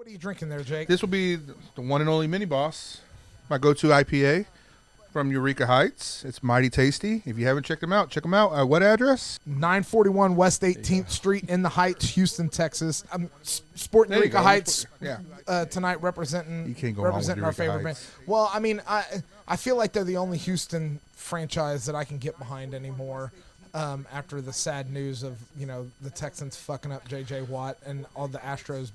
What are you drinking there, Jake? This will be the one and only Mini Boss, my go-to IPA from Eureka Heights. It's mighty tasty. If you haven't checked them out, check them out. What address? 941 West 18th Street in the Heights, Houston, Texas. I'm sporting Eureka Heights tonight, representing our favorite band. Well, I mean, I feel like they're the only Houston franchise that I can get behind anymore. After the sad news of the Texans fucking up J.J. Watt and all the Astros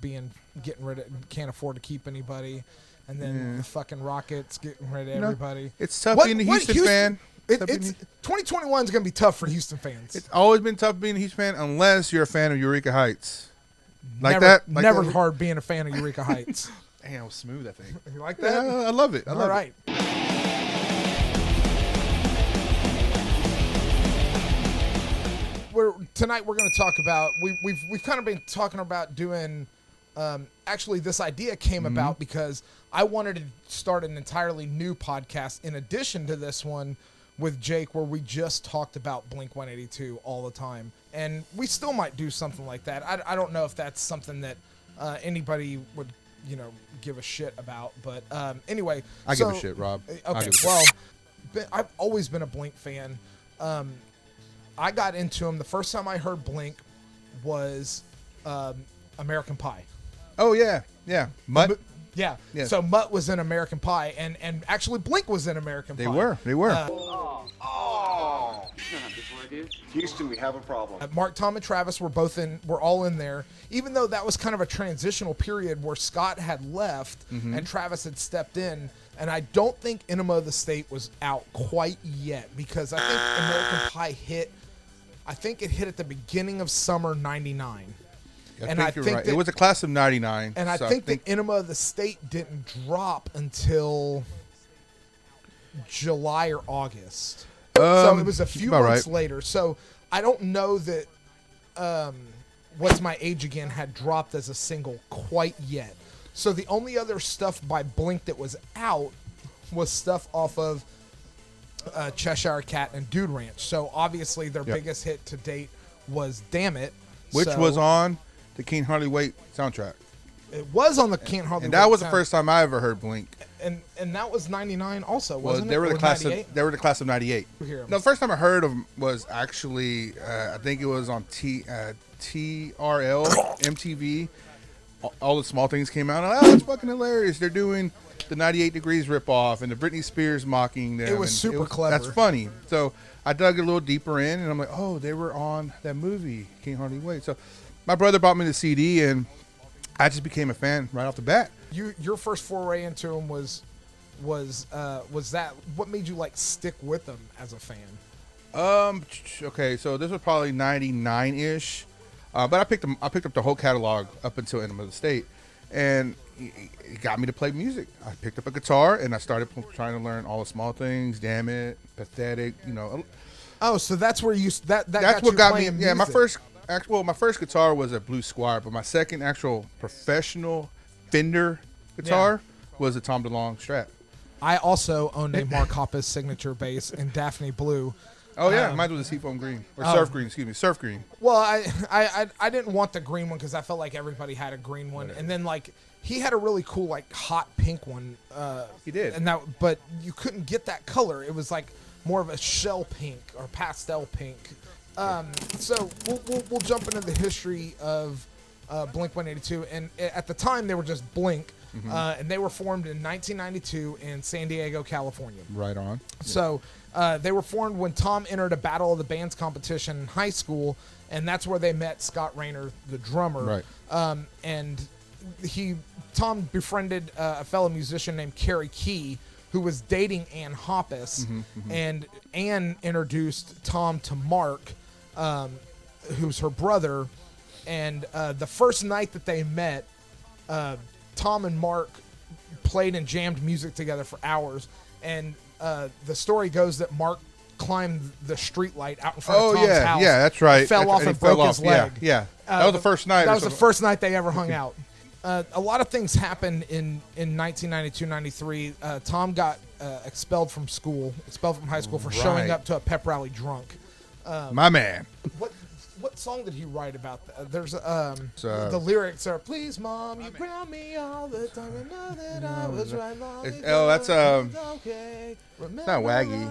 getting rid of, can't afford to keep anybody, and then the fucking Rockets getting rid of everybody. It's tough being a Houston fan. It's 2021 is going to be tough for Houston fans. It's always been tough being a Houston fan unless you're a fan of Eureka Heights. Never hard being a fan of Eureka Heights. Damn, smooth that thing. You like that? Yeah, I love it. All right. Tonight we're going to talk about we've kind of been talking about doing actually this idea came about because I wanted to start an entirely new podcast in addition to this one with Jake where we just talked about Blink-182 all the time, and we still might do something like that. I don't know if that's something that anybody would give a shit about, but anyway, I give a shit, Rob. Okay, well, I've always been a Blink fan. I got into them. The first time I heard Blink was American Pie. Oh, yeah. Mutt? Yeah. So Mutt was in American Pie, and actually Blink was in American Pie. They were. Houston, we have a problem. Mark, Tom, and Travis were all in there, even though that was kind of a transitional period where Scott had left and Travis had stepped in. And I don't think Enema of the State was out quite yet because I think American Pie hit. I think it hit at the beginning of summer '99. I think you're right. It was a class of '99. And I think the Enema of the State didn't drop until July or August. So it was a few months later. So I don't know that What's My Age Again had dropped as a single quite yet. So the only other stuff by Blink that was out was stuff off of Cheshire Cat and Dude Ranch. So obviously their biggest hit to date was Damn It. Which was on the Can't Hardly Wait soundtrack. It was on the Can't Hardly Wait. And that was the first time I ever heard Blink. And that was 99 also, wasn't it? They were the class of 98. No, the first time I heard of them was actually, I think it was on TRL, MTV. All the Small Things came out. And, it's fucking hilarious. They're doing the 98 Degrees ripoff and the Britney Spears mocking them. It was super clever. That's funny. So I dug a little deeper in, and I'm like, oh, they were on that movie, Can't Hardly Wait. So my brother bought me the CD, and I just became a fan right off the bat. Your first foray into them was that what made you stick with them as a fan? Okay, so this was probably 99-ish. But I picked up the whole catalog up until Enema of the State, and it got me to play music. I picked up a guitar and I started trying to learn all the Small Things, Damn It, Pathetic, Oh, so that's where that's what got me. Yeah, my first guitar was a Blue Squire, but my second actual professional Fender guitar was a Tom DeLonge Strat. I also owned a Mark Hoppus signature bass in Daphne Blue. Oh yeah, mine was a Seafoam Green or Surf Green. Excuse me, Surf Green. Well, I didn't want the green one because I felt like everybody had a green one, and then he had a really cool hot pink one. He did, but you couldn't get that color. It was more of a shell pink or pastel pink. So we'll jump into the history of Blink-182, and at the time they were just Blink, and they were formed in 1992 in San Diego, California. Right on. So. They were formed when Tom entered a Battle of the Bands competition in high school, and that's where they met Scott Rayner, the drummer. Right. And Tom befriended a fellow musician named Carrie Key, who was dating Ann Hoppus, and Ann introduced Tom to Mark, who's her brother. And the first night that they met, Tom and Mark played and jammed music together for hours, and the story goes that Mark climbed the street light out in front of Tom's house. Yeah, that's right. Fell off and broke his leg. Yeah. That was the first night. That was the first night they ever hung out. A lot of things happened in 1992-93. Tom got expelled from high school for showing up to a pep rally drunk. My man. What what song did he write about? There's the lyrics are, "Please, Mom, you ground me all the time and know that I was right." That's okay. It's not Waggy.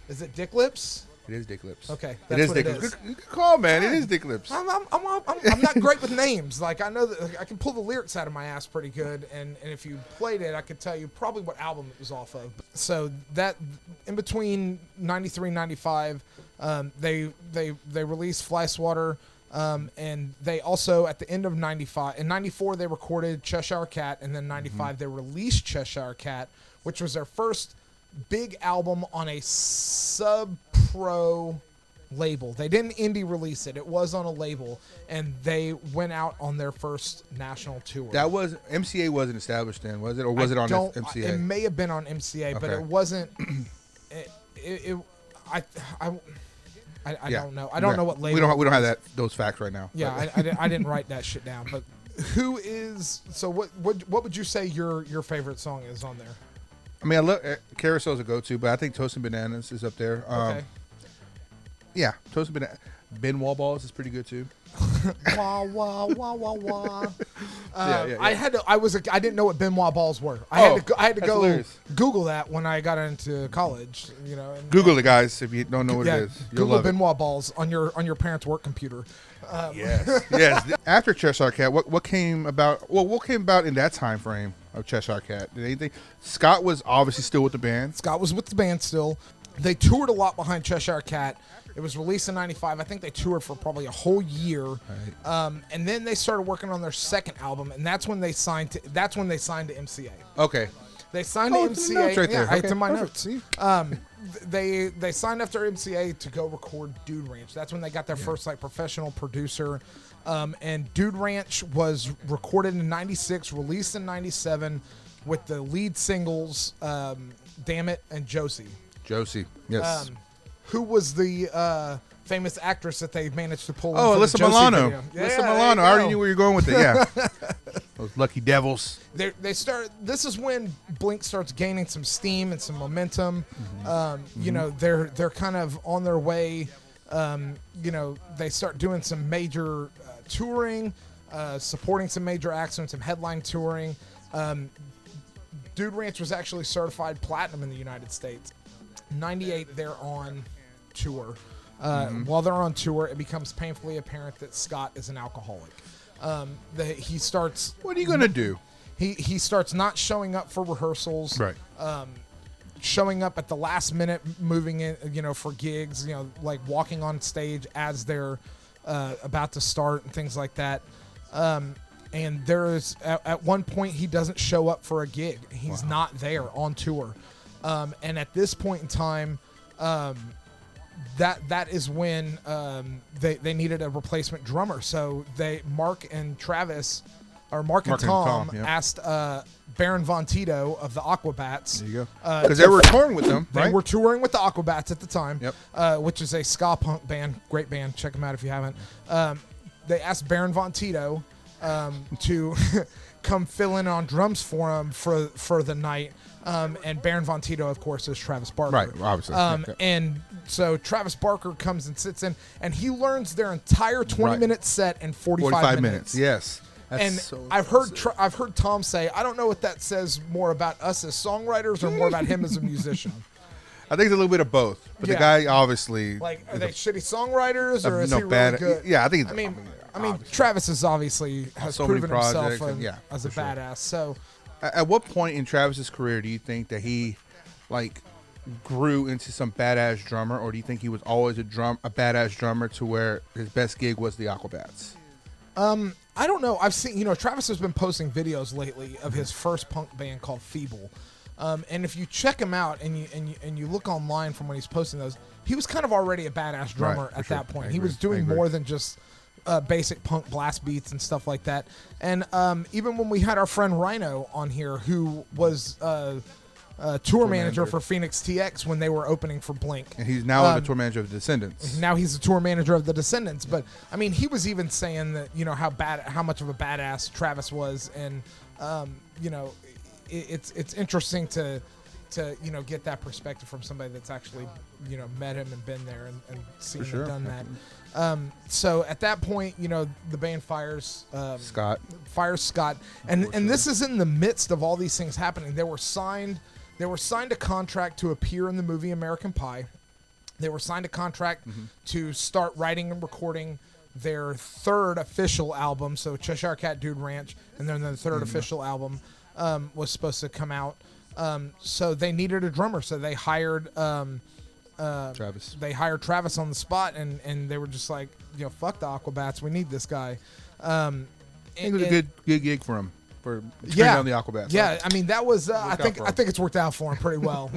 Is it Dick Lips? It is Dick Lips. Okay, it is Dick Lips. Good call, man. It is Dick Lips. I'm not great with names. Like, I know that I can pull the lyrics out of my ass pretty good, and if you played it, I could tell you probably what album it was off of. So that in between 93 and 95, they released Fly Swatter, and they also at the end of 95 in 94 they recorded Cheshire Cat, and then 95 they released Cheshire Cat, which was their first big album on a sub-pro label. They didn't indie release it. It was on a label, and they went out on their first national tour. That was MCA wasn't established then, was it, or was it on MCA? It may have been on MCA, but it wasn't. I don't know. I don't know what label. We don't have those facts right now. Yeah, I didn't write that shit down. But who is? So what would you say your favorite song is on there? I mean, I look Carousel's a go-to, but I think Toast and Bananas is up there. Okay. Yeah, Toast and Bananas. Ben Wall Balls is pretty good too. Wah wah wah wah wah. Yeah. I didn't know what Benoit balls were. I had to go hilarious. Google that when I got into college. You know, Google it, guys, if you don't know what it is. You'll Google love Benoit balls on your parents' work computer. Yes. After Cheshire Cat, what came about? Well, what came about in that time frame of Cheshire Cat? Did anything? Scott was obviously still with the band. Scott was with the band still. They toured a lot behind Cheshire Cat. It was released in 95. I think they toured for probably a whole year. Right. And then they started working on their second album, and that's when they signed to MCA. Okay. They signed to MCA. Right there. To my notes. They signed after MCA to go record Dude Ranch. That's when they got their first professional producer. And Dude Ranch was recorded in 96, released in 97 with the lead singles Damn It and Josie. Yes. Who was the famous actress that they managed to pull? Oh, in Alyssa Milano. Alyssa Milano. I already knew where you were going with it. Yeah. Those lucky devils. This is when Blink starts gaining some steam and some momentum. You know, they're kind of on their way. You know, they start doing some major touring, supporting some major acts and some headline touring. Dude Ranch was actually certified platinum in the United States. 98, they're on tour. While they're on tour, it becomes painfully apparent that Scott is an alcoholic. He starts. What are you gonna do? He starts not showing up for rehearsals. Right. Showing up at the last minute, moving in, for gigs. Like walking on stage as they're about to start and things like that. And there is at one point he doesn't show up for a gig. He's not there on tour. And at this point in time, that is when they needed a replacement drummer. So Mark and Tom asked Baron Von Tito of the Aquabats. There you go. Because they were touring with them, right? They were touring with the Aquabats at the time, yep. Which is a ska punk band. Great band. Check them out if you haven't. They asked Baron Von Tito to come fill in on drums for him for the night. And Baron Von Tito, of course, is Travis Barker. Right, obviously. And so Travis Barker comes and sits in, and he learns their entire 20-minute set in 45 minutes. Yes. That's I've heard Tom say, I don't know what that says more about us as songwriters or more about him as a musician. I think it's a little bit of both. But the guy obviously... Like, are they shitty songwriters, or is he really good? Yeah, I think... I mean, Travis has so proven himself as a sure. badass. So, at what point in Travis's career do you think that he, grew into some badass drummer, or do you think he was always a badass drummer to where his best gig was the Aquabats? I don't know. I've seen, Travis has been posting videos lately of his first punk band called Feeble. And if you check him out and you look online from when he's posting those, he was kind of already a badass drummer at that point. He was doing more than just basic punk blast beats and stuff like that. And even when we had our friend Rhino on here, who was tour manager for Phoenix TX when they were opening for Blink. And he's now the tour manager of the Descendants. Now he's the tour manager of the Descendants. But, I mean, he was even saying that, how much of a badass Travis was. And, it's interesting to to get that perspective from somebody that's actually met him and been there and seen sure. and done that. So at that point, the band fires Scott. and this is in the midst of all these things happening. They were signed a contract to appear in the movie American Pie. They were signed a contract to start writing and recording their third official album, so Cheshire Cat Dude Ranch, and then the third official album was supposed to come out. So they needed a drummer, so they hired Travis. They hired Travis on the spot, and they were just like, fuck the Aquabats, we need this guy. I think it was a good gig for him for turning down the Aquabats. Yeah, I mean that was I think for him. it's worked out for him pretty well.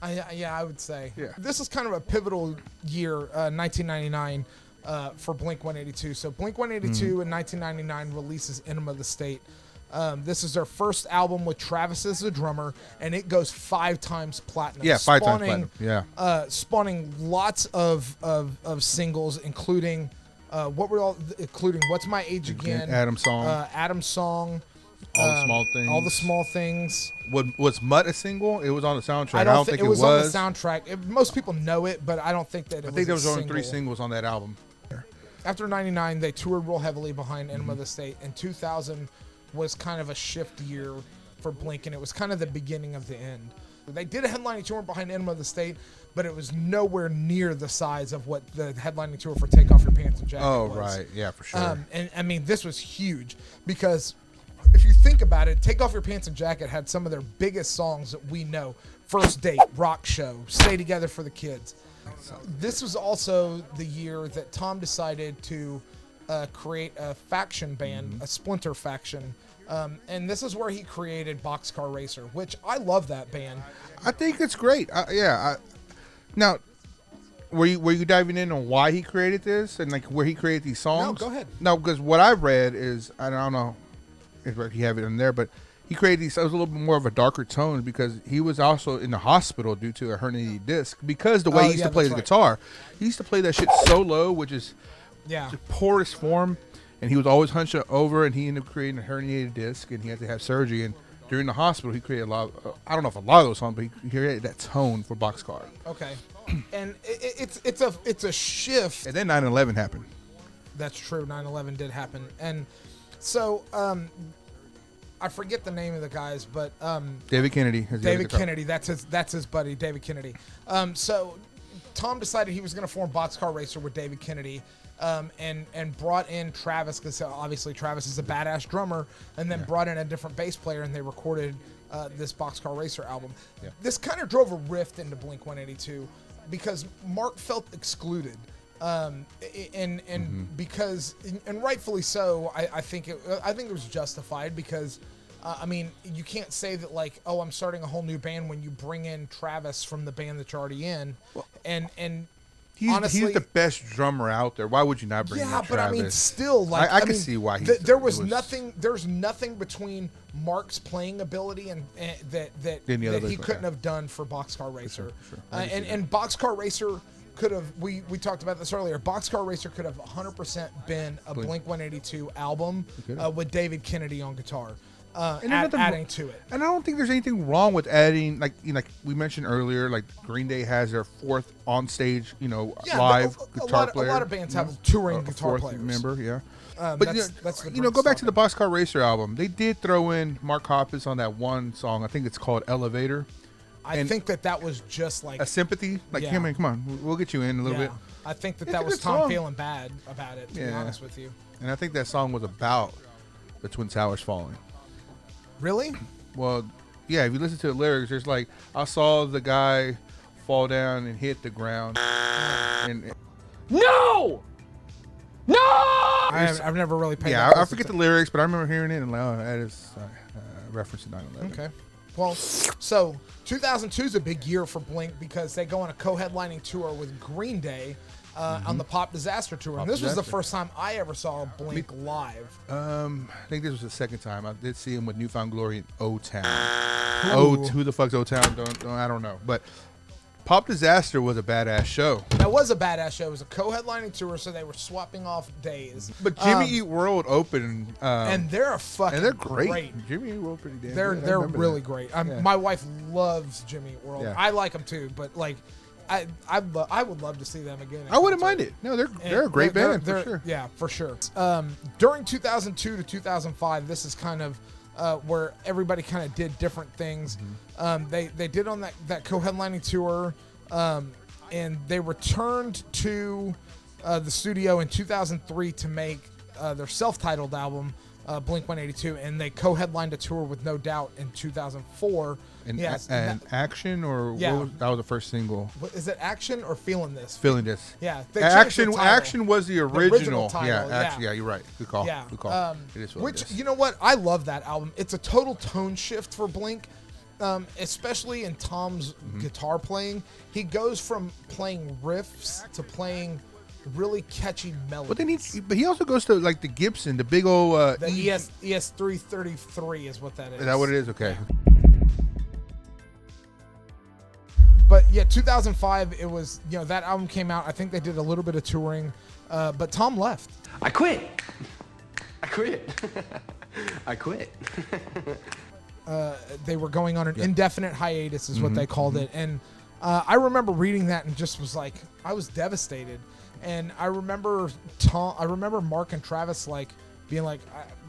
I would say. Yeah. This is kind of a pivotal year, 1999. For Blink-182. So Blink-182 in 1999 releases Enema of the State. This is their first album with Travis as the drummer, and it goes 5 times platinum. Yeah, 5 times platinum. Yeah. Spawning lots of singles, including including What's My Age Again, Adam's Song, Adam's Song, All the Small Things. All the Small Things. Was Mutt a single? It was on the soundtrack. I don't think it was on the soundtrack. Most people know it, but I don't think that I think there was only 3 singles on that album. After 99, they toured real heavily behind Enema of the State, and 2000 was kind of a shift year for Blink, and it was kind of the beginning of the end. They did a headlining tour behind Enema of the State, but it was nowhere near the size of what the headlining tour for Take Off Your Pants and Jacket was. Oh, right. Yeah, for sure. And I mean, this was huge because if you think about it, Take Off Your Pants and Jacket had some of their biggest songs that we know. First Date, Rock Show, Stay Together for the Kids. This was also the year that Tom decided to create a faction band, a splinter faction. And this is where he created Boxcar Racer, which I love that band. I think it's great. Now, were you diving in on why he created this and like where he created these songs? No, go ahead. No, because what I've read is, I don't know if you have it in there, but he created these. It was a little bit more of a darker tone because he was also in the hospital due to a herniated disc. Because the way he used to play the guitar, he used to play that shit so low, which is the poorest form. And he was always hunched over, and he ended up creating a herniated disc, and he had to have surgery. And during the hospital, he created a lot of, I don't know if a lot of those songs, but he created that tone for Boxcar. Okay. And it's a shift. And then 9/11 happened. That's true. 9/11 did happen. And so I forget the name of the guys, but David Kennedy. David Kennedy. That's his buddy, David Kennedy. So Tom decided he was going to form Boxcar Racer with David Kennedy. And brought in Travis because obviously Travis is a badass drummer, and then brought in a different bass player, and they recorded this Boxcar Racer album. Yeah. This kind of drove a rift into Blink-182 because Mark felt excluded, because rightfully so. I think it was justified because. I mean, you can't say that like, oh, I'm starting a whole new band when you bring in Travis from the band that you're already in, and honestly, he's the best drummer out there. Why would you not bring in Travis? Yeah, but I mean, still, like, I can see why. There's nothing between Mark's playing ability and that he couldn't have done for Boxcar Racer. Sure. And Boxcar Racer could have. We talked about this earlier. Boxcar Racer could have 100% been a Blink-182 album with David Kennedy on guitar. Adding to it. And I don't think there's anything wrong with adding, like we mentioned earlier, like Green Day has their 4th on stage, live guitar player. A lot of bands have touring guitar players. Member, yeah. But that's go back to the Boxcar Racer album. They did throw in Mark Hoppus on that one song. I think it's called Elevator. I think that was just like a sympathy. Like, come on, we'll get you in a little bit. I think that was Tom feeling bad about it, to be honest with you. And I think that song was about the Twin Towers falling. Really? Well, yeah, if you listen to the lyrics, there's like, I saw the guy fall down and hit the ground. No! I've never really paid that. Yeah, I forget the lyrics, but I remember hearing it and like, that is a reference to 9/11. Okay. Well, so 2002 is a big year for Blink because they go on a co-headlining tour with Green Day on the Pop Disaster Tour. And this was the first time I ever saw Blink live. I think this was the second time. I did see him with Newfound Glory in O-Town. Ooh. Who the fuck's O-Town? I don't know. But Pop Disaster was a badass show. That was a badass show. It was a co-headlining tour, so they were swapping off days. But Jimmy Eat World opened, and they're fucking and they're great. great. Jimmy Eat World pretty damn They're good. they're really great. My wife loves Jimmy Eat World. Yeah. I like them too, but like, I would love to see them again. I wouldn't mind it. No, they're a great band for sure. Yeah, for sure. During 2002 to 2005, this is kind of where everybody kind of did different things. They did on that co-headlining tour, and they returned to the studio in 2003 to make their self-titled album, Blink-182, and they co-headlined a tour with No Doubt in 2004. And Action, or Yeah. that was the first single. What, is it Action or Feeling This? Feeling This. Yeah, they changed the title. Action was the original. title, yeah, yeah. Action. Yeah, you're right. Good call. Yeah. Good call. It is what Which, it is. you know what? I love that album. It's a total tone shift for Blink, especially in Tom's guitar playing. He goes from playing riffs to playing really catchy melodies. But he also goes to like the Gibson, the big old The ES333 is what that is. Is that what it is? Okay. But yeah, 2005, it was, that album came out. I think they did a little bit of touring, but Tom left. I quit. I quit. I quit. They were going on an indefinite hiatus is what they called it. And I remember reading that and just was like, I was devastated. And I remember Mark and Travis being like,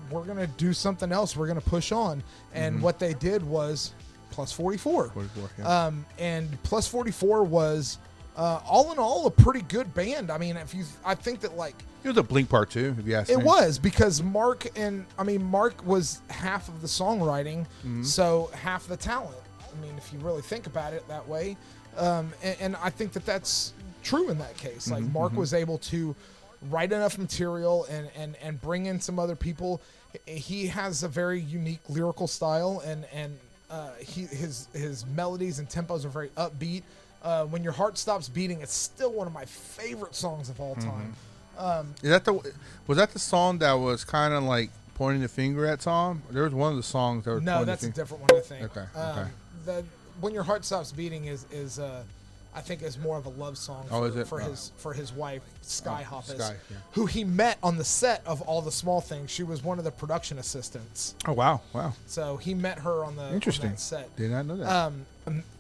we're going to do something else. We're going to push on. And what they did was Plus 44. 44, yeah. And Plus 44 was, all in all, a pretty good band. I mean, I think that It was a Blink part 2, if you ask me. it was, because Mark was half of the songwriting, so half the talent. I mean, if you really think about it that way, and I think that that's true in that case. Like Mark was able to write enough material and bring in some other people. He has a very unique lyrical style, and his melodies and tempos are very upbeat. When Your Heart Stops Beating, it's still one of my favorite songs of all time. Was that the song that was kind of like pointing the finger at Tom? There was one of the songs that was No, pointing that's the a finger. different one, I think. Okay. The When Your Heart Stops Beating is I think is more of a love song for his wife, Sky Hoppus, Sky, yeah. who he met on the set of All the Small Things. She was one of the production assistants. Oh, wow. So he met her on Interesting. that set. Did not know that.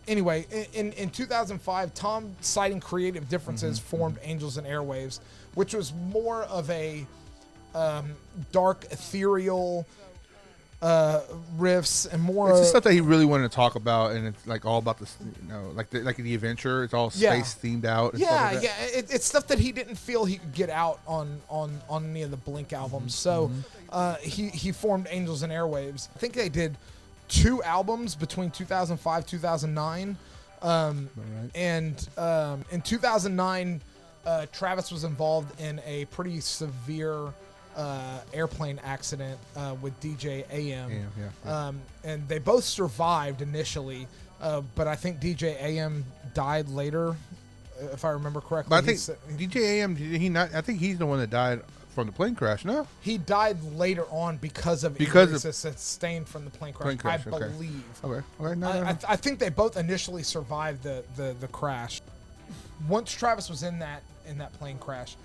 Anyway, in 2005, Tom, citing creative differences, formed Angels and Airwaves, which was more of a dark, ethereal riffs and more. It's the stuff that he really wanted to talk about, and it's like all about this, like the adventure. It's all space themed out. And stuff like that. It's stuff that he didn't feel he could get out on any of the Blink albums. So he formed Angels and Airwaves. I think they did 2 albums between 2005 2009, and in 2009, Travis was involved in a pretty severe airplane accident with DJ AM. And they both survived initially, but I think DJ AM died later, if I remember correctly. But I think DJ AM, did he not? I think he's the one that died from the plane crash. No, he died later on because of sustained from the plane crash. I believe. Okay. No. I think they both initially survived the crash. Once Travis was in that plane crash,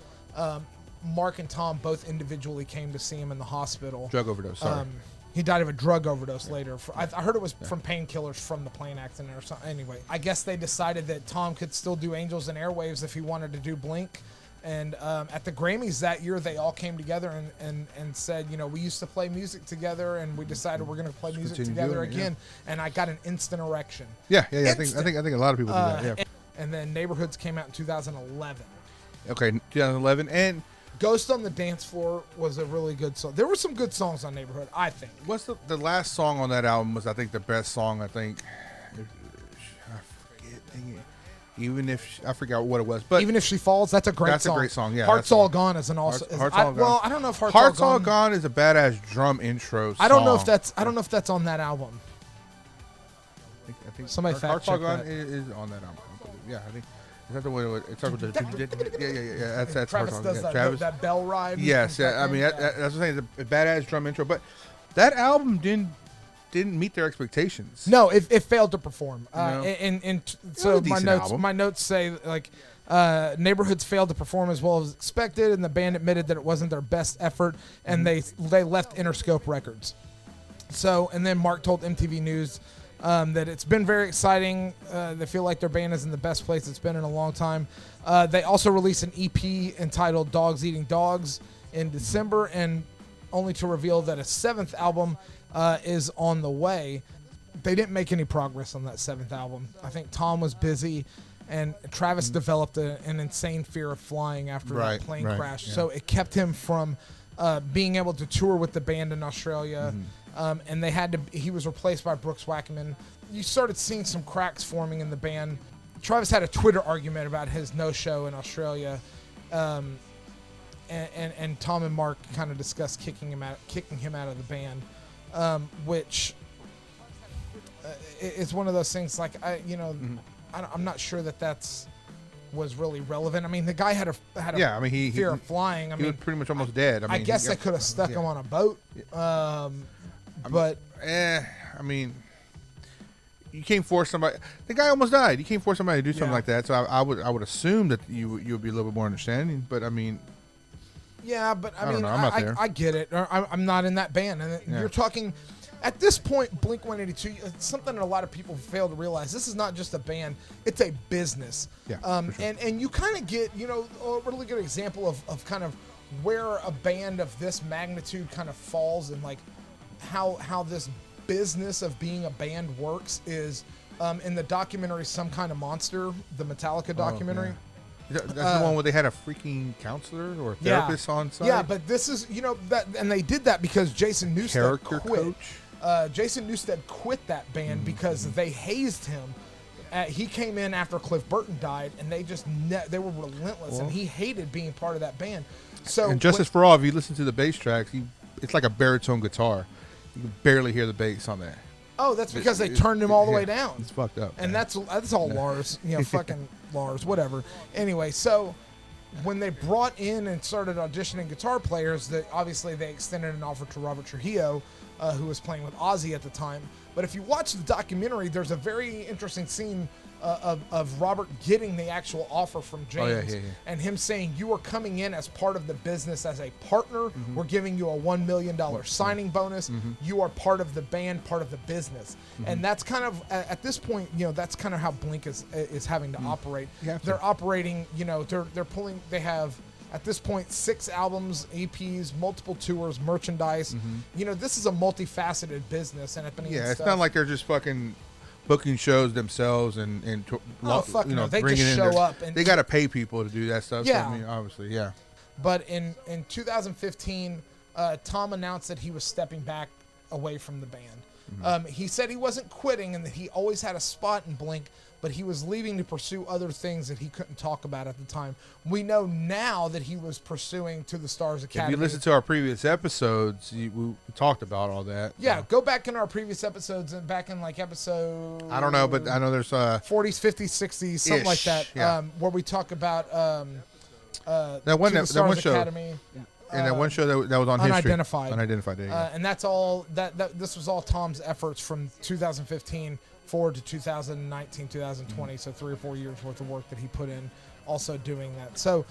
Mark and Tom both individually came to see him in the hospital. Drug overdose. Sorry. He died of a drug overdose later. I heard it was from painkillers from the plane accident or something. Anyway, I guess they decided that Tom could still do Angels and Airwaves if he wanted to do Blink. And at the Grammys that year, they all came together and said, we used to play music together, and we decided we're going to play music together again. Yeah. And I got an instant erection. Yeah. I think a lot of people do that. Yeah. And then Neighborhoods came out in 2011. Okay, 2011, and Ghost on the Dance Floor was a really good song. There were some good songs on Neighborhood, I think. What's the last song on that album was, I think, the best song, I think. I forget, dang it. Even if I forgot what it was, but Even If She Falls, that's a great song. That's a great song, yeah. Heart's All Gone is an also. Heart's All Gone. Well, I don't know if Heart's All Gone is a badass drum intro song. I don't know if that's on that album. I think Somebody fact Heart's All check Gone that. is on that album. Yeah, I think. Is that the one? It starts with the yeah. That's Travis Heart's All does Gone. that bell ride. Yes, yeah. I mean, that's what I'm saying. It's a badass drum intro, but that album didn't didn't meet their expectations. No, it failed to perform. No. So decent album. my notes say like Neighborhoods failed to perform as well as expected, and the band admitted that it wasn't their best effort, and they left Interscope Records. So, and then Mark told MTV News that it's been very exciting. They feel like their band is in the best place it's been in a long time. They also released an EP entitled Dogs Eating Dogs in December, and only to reveal that a 7th album is on the way. They didn't make any progress on that 7th album. I think Tom was busy, and Travis developed an insane fear of flying after that plane crash. Yeah. So it kept him from being able to tour with the band in Australia. And he was replaced by Brooks Wackerman. You started seeing some cracks forming in the band. Travis had a Twitter argument about his no-show in Australia. And Tom and Mark kind of discussed kicking him out of the band, which is one of those things. Like I'm not sure that was really relevant. I mean, the guy had a fear of flying. He was pretty much almost dead. I guess they could have stuck him on a boat, but I mean, you can't force somebody. The guy almost died. You can't force somebody to do something like that. So I would assume that you would be a little bit more understanding. But I mean. Yeah, but I mean, don't know. I'm not there. I get it. I'm not in that band. And you're talking, at this point, Blink-182, something that a lot of people fail to realize, this is not just a band, it's a business. Yeah, for sure. And you kind of get, a really good example of kind of where a band of this magnitude kind of falls, and like how this business of being a band works is in the documentary Some Kind of Monster, the Metallica documentary. That's the one where they had a freaking counselor or therapist on site? Yeah, but this is, and they did that because Jason Newsted quit. Coach? Jason Newsted quit that band because they hazed him. He came in after Cliff Burton died, and they just they were relentless, and he hated being part of that band. So, and Justice for All, if you listen to the bass tracks, it's like a baritone guitar. You can barely hear the bass on that. Oh, that's because they turned him all the way down. It's fucked up. And that's all Lars, fucking Lars, whatever. Anyway, so when they brought in and started auditioning guitar players, obviously they extended an offer to Robert Trujillo, who was playing with Ozzy at the time. But if you watch the documentary, there's a very interesting scene of Robert getting the actual offer from James, and him saying, "You are coming in as part of the business as a partner. We're giving you a $1 million signing bonus. You are part of the band, part of the business." And that's kind of at this point, that's kind of how Blink is having to operate. They're operating, they're pulling. They have at this point 6 albums, EPs, multiple tours, merchandise. This is a multifaceted business, and it's not like they're just fucking booking shows themselves and they bringing just in show up, and they got to pay people to do that stuff. Yeah. So, I mean, obviously, yeah. But in 2015, Tom announced that he was stepping back away from the band. He said he wasn't quitting and that he always had a spot in Blink, but he was leaving to pursue other things that he couldn't talk about at the time. We know now that he was pursuing To the Stars Academy. If you listen to our previous episodes, we talked about all that. Yeah, go back in our previous episodes and back in like episode... I don't know, but I know there's... 40s, 50s, 60s, something like that, where we talk about that one show. Academy. And that one show that was on Unidentified. History. Unidentified, yeah. And that's all... This was all Tom's efforts from 2015 forward to 2019, 2020, so 3 or 4 years worth of work that he put in also doing that. So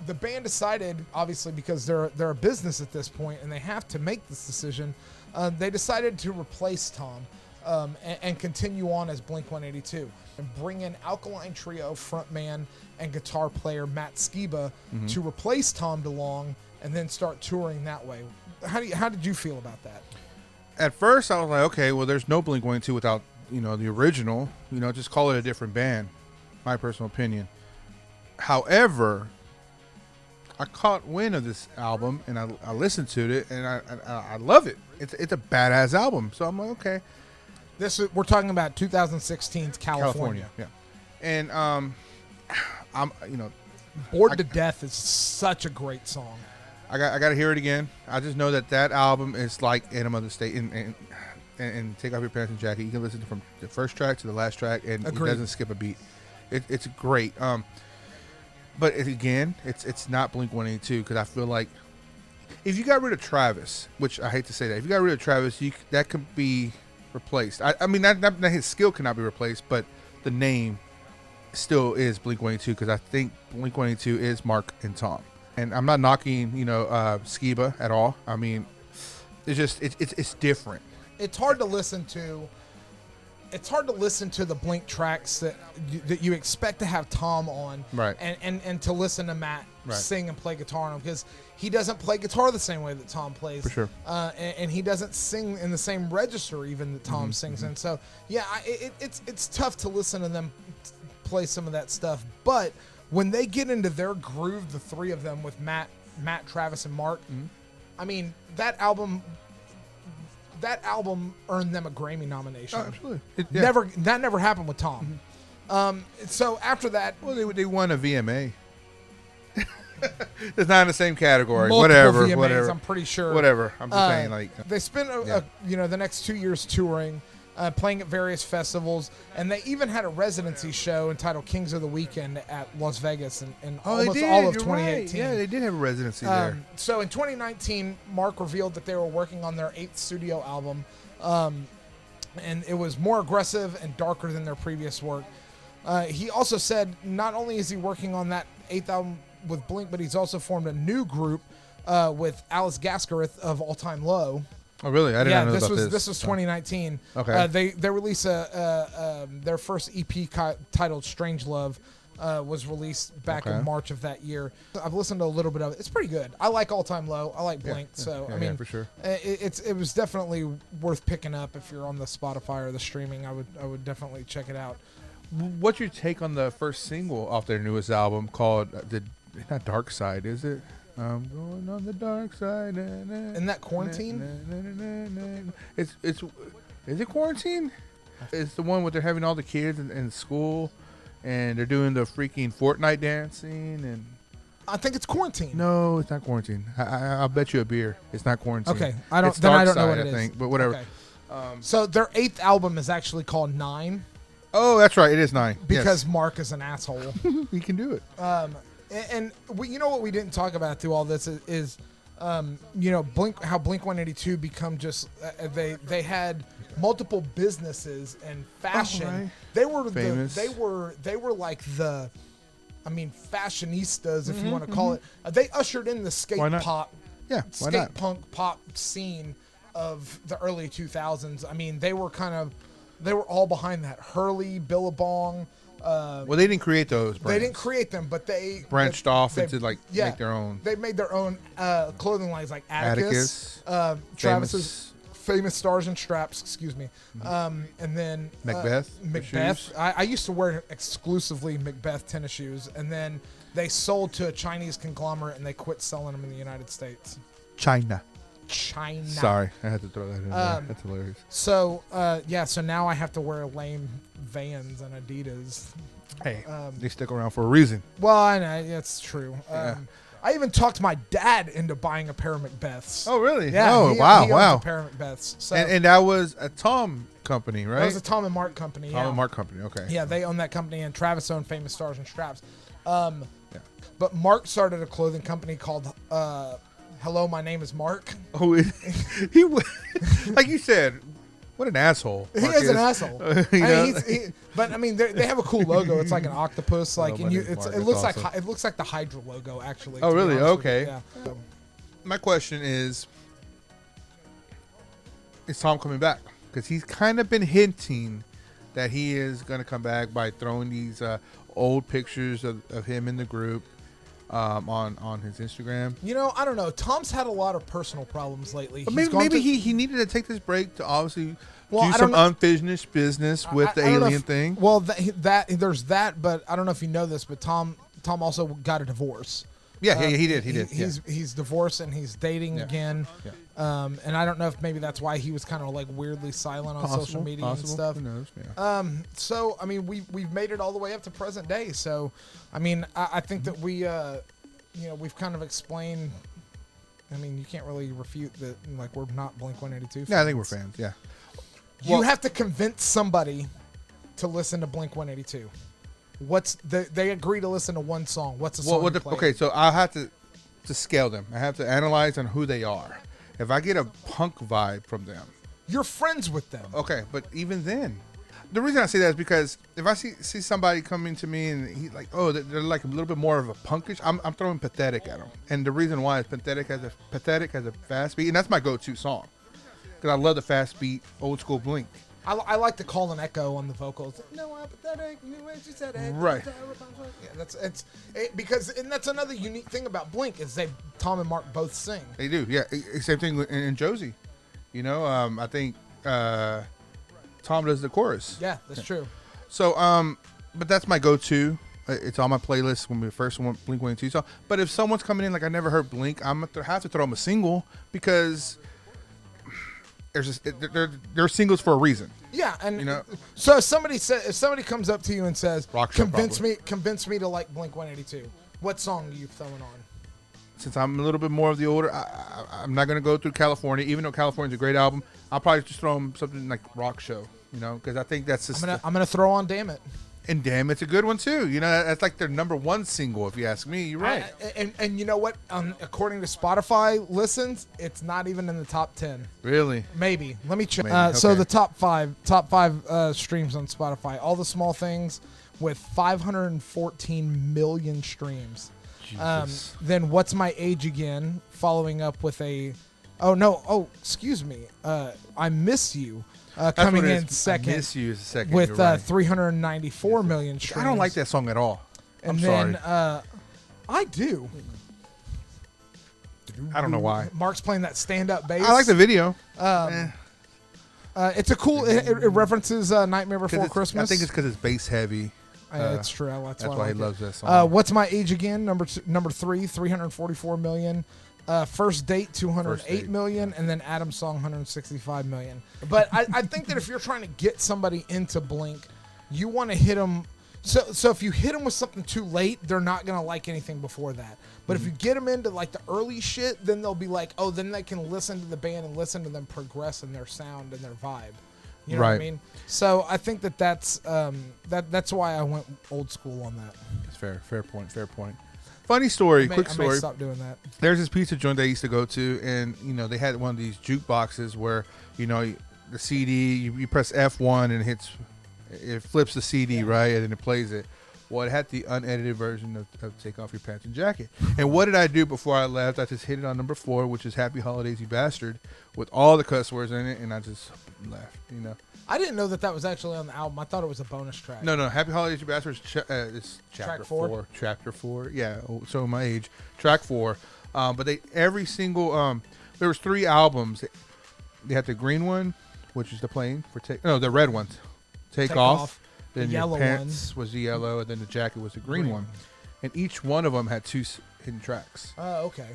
the band decided, obviously because they're a business at this point and they have to make this decision, they decided to replace Tom and continue on as Blink-182 and bring in Alkaline Trio frontman and guitar player Matt Skiba to replace Tom DeLonge and then start touring that way. How did you feel about that? At first I was like, okay, well there's no Blink-182 without the original, just call it a different band, my personal opinion. However, I caught wind of this album and I listened to it and I love it. It's a badass album. So I'm like, okay. We're talking about 2016's California. Yeah. And I'm Bored to Death is such a great song. I got to hear it again. I just know that album is like Enema of the State and Take Off Your Pants and Jacket. You can listen from the first track to the last track, and Agreed. It doesn't skip a beat. It's great. But it's not Blink-182 because I feel like if you got rid of Travis, which I hate to say that, if you got rid of Travis, that could be replaced. I mean, not his skill cannot be replaced, but the name still is Blink-182 because I think Blink-182 is Mark and Tom. And I'm not knocking, Skiba at all. I mean, it's just it's different. It's hard to listen to. It's hard to listen to the Blink tracks that you expect to have Tom on, Right. And to listen to Matt Right. sing and play guitar on them because he doesn't play guitar the same way that Tom plays. For sure. And he doesn't sing in the same register even that Tom sings in. So yeah, it's tough to listen to them play some of that stuff. But when they get into their groove, the three of them with Matt, Travis, and Mark, I mean that album earned them a Grammy nomination. Oh, absolutely. That never happened with Tom. So after that, Well, they won a VMA. It's not in the same category. multiple Whatever. VMAs, Whatever. I'm pretty sure. Whatever. I'm just saying, like. They spent the next 2 years touring, playing at various festivals, and they even had a residency show entitled Kings of the Weekend at Las Vegas in almost all of 2018. Right. Yeah, they did have a residency there. So in 2019, Mark revealed that they were working on their 8th studio album, and it was more aggressive and darker than their previous work. He also said not only is he working on that 8th album with Blink, but he's also formed a new group with Alice Gaskareth of All Time Low. Oh, really? I didn't know about this. This was 2019. Okay. They released their first EP titled Strange Love. Was released back in March of that year. I've listened to a little bit of it. It's pretty good. I like All Time Low. I like Blink. I mean, for sure. It was definitely worth picking up if you're on the Spotify or the streaming. I would definitely check it out. What's your take on the first single off their newest album called not Dark Side, is it? I'm going on the dark side. Isn't that Quarantine? Is it Quarantine? It's the one where they're having all the kids in school, and they're doing the freaking Fortnite dancing and. I think it's Quarantine. No, it's not Quarantine. I'll bet you a beer. It's not Quarantine. Okay, It's I don't Dark know what Side, it is. I think, but whatever. Okay. So their 8th album is actually called 9 Oh, that's right. It is 9 because Mark is an asshole. he can do it. And you know what we didn't talk about through all this is Blink, how Blink-182 become just they had multiple businesses and fashion. Oh, right. They were Famous. they were like the, I mean, fashionistas, if you want to call it. They ushered in the skate Why not? pop, Yeah, why skate not? punk pop scene of the early 2000s. I mean, they were all behind that. Hurley, Billabong. Well, they didn't create those brands. They didn't create them, but they branched off they- into make their own. They made their own clothing lines like Atticus, Travis's famous Stars and Straps, excuse me, and then Macbeth shoes. I used to wear exclusively Macbeth tennis shoes, and then they sold to a Chinese conglomerate, and they quit selling them in the United States. China. Sorry, I had to throw that in there. That's hilarious. So so now I have to wear lame Vans and Adidas. Hey, they stick around for a reason. Well, I know that's true. Yeah. I even talked my dad into buying a pair of Macbeths. Oh, really? Yeah. Oh, he wow, owns wow. a pair of Macbeths. So And that was a Tom company, right? that was a Tom and Mark company. Tom yeah. and Mark company. Okay. Yeah, they own that company, and Travis owned Famous Stars and Straps. But Mark started a clothing company called Hello, My Name is Mark. Oh, he like you said, what an asshole. He Mark is an asshole. But I mean, they have a cool logo. It's like an octopus, My and name is Mark. it looks That's like awesome. it looks like the Hydra logo actually. Oh, to be really? honest with you. Okay. Yeah. So, My question is Tom coming back? Because he's kind of been hinting that he is going to come back by throwing these old pictures of him in the group on his Instagram. I don't know. Tom's had a lot of personal problems lately. But He's maybe gone to- he needed to take this break to obviously Well, I do don't some know- unfinished business with the I don't know alien if- thing. Well, there's that, but I don't know if you know this, but Tom also got a divorce. Yeah, he did. He did. He's divorced and he's dating Yeah. again. Yeah. And I don't know if maybe that's why he was kind of like weirdly silent on social media and stuff. Who knows? Yeah. So I mean, we've made it all the way up to present day. So I mean, I think that we've kind of explained. I mean, you can't really refute that. Like, we're not Blink-182. Yeah, I think we're fans. Yeah. You have to convince somebody to listen to Blink-182. They agree to listen to one song. What's the song? Okay, so I'll have to scale them. I have to analyze on who they are. If I get a punk vibe from them, You're friends with them. Okay, but even then, the reason I say that is because if I see somebody coming to me and he's like, oh, they're like a little bit more of a punkish, I'm throwing Pathetic at them. And the reason why is Pathetic has a fast beat, and that's my go-to song because I love the fast beat, old school Blink. I like to call an echo on the vocals. No, I'm pathetic. She said it. Right. Yeah, because that's another unique thing about Blink is Tom and Mark both sing. They do, yeah. Same thing in Josie. You know, I think Tom does the chorus. Yeah, that's true. So, but that's my go-to. It's on my playlist when we first went Blink-182 song. But if someone's coming in like I never heard Blink, I'm gonna have to throw them a single because they're singles for a reason. Yeah, and you know, so if somebody comes up to you and says, Rock show, convince me to like Blink-182, what song are you throwing on? Since I'm a little bit more of the older, I'm not gonna go through California, even though California's a great album. I'll probably just throw them something like Rock Show, you know, because I think that's just. I'm gonna throw on Damn It. And Damn It's a good one too. You know, that's like their #1 single, if you ask me. You're right. And you know what? According to Spotify listens, it's not even in the top 10. Really? Maybe. Let me check. Maybe. So Okay. the top five streams on Spotify. All the Small Things with 514 million streams. Jesus. Then What's My Age Again, following up with excuse me. I Miss You. Coming in second. I Miss You is second. With You're right. 394 million streams. I don't like that song at all. And I'm then sorry. I do. I don't know why. Mark's playing that stand-up bass. I like the video. It's a cool. It references Nightmare Before Christmas. I think it's because it's bass heavy. It's true. That's why he I like loves it. that song. What's My Age Again? Number 3, 344 million. First Date, 208 million, and then Adam's Song, 165 million. But I think that if you're trying to get somebody into Blink, you want to hit them. So if you hit them with something too late, they're not gonna like anything before that. But if you get them into like the early shit, then they'll be like, oh, then they can listen to the band and listen to them progress in their sound and their vibe. You know what I mean? So I think that's why I went old school on that. It's fair point. Funny story, quick I story. may stop doing that. There's this pizza joint that I used to go to, and you know they had one of these jukeboxes where you know the CD you press F1 and it flips the CD right, and then it plays it. Well, it had the unedited version of Take Off Your Pants and Jacket. And what did I do before I left? I just hit it on number 4, which is Happy Holidays, You Bastard, with all the cuss words in it, and I just left. You know. I didn't know that was actually on the album. I thought it was a bonus track. No. Happy Holidays, You Bastard is chapter Track 4? 4. Chapter 4. Yeah. So my age. Track 4. But every single there was 3 albums. They had the green one, which is the plane for the red ones. Take off. Then The your yellow pants was the yellow, and then the jacket was the green one. And each one of them had 2 hidden tracks. Oh, okay.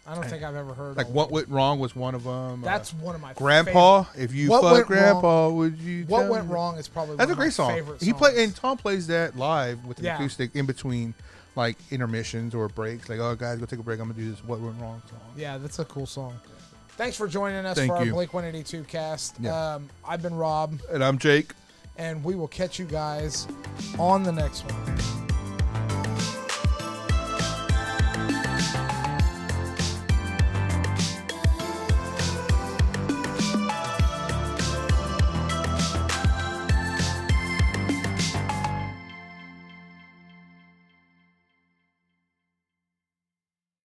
I don't think I've ever heard. Like What Went Wrong was one of them. That's one of my Grandpa. favorite. If you What fuck Went Grandpa, Wrong- would you? What tell Went me? Wrong is probably That's one a great of my song. favorite He songs. and Tom plays that live with an Yeah. acoustic in between, like intermissions or breaks. Like, oh guys, go take a break. I'm gonna do this What Went Wrong song. Yeah, that's a cool song. Thanks for joining us Thank for our you. Blink-182 cast. Yeah. I've been Rob, And I'm Jake. and we will catch you guys on the next one.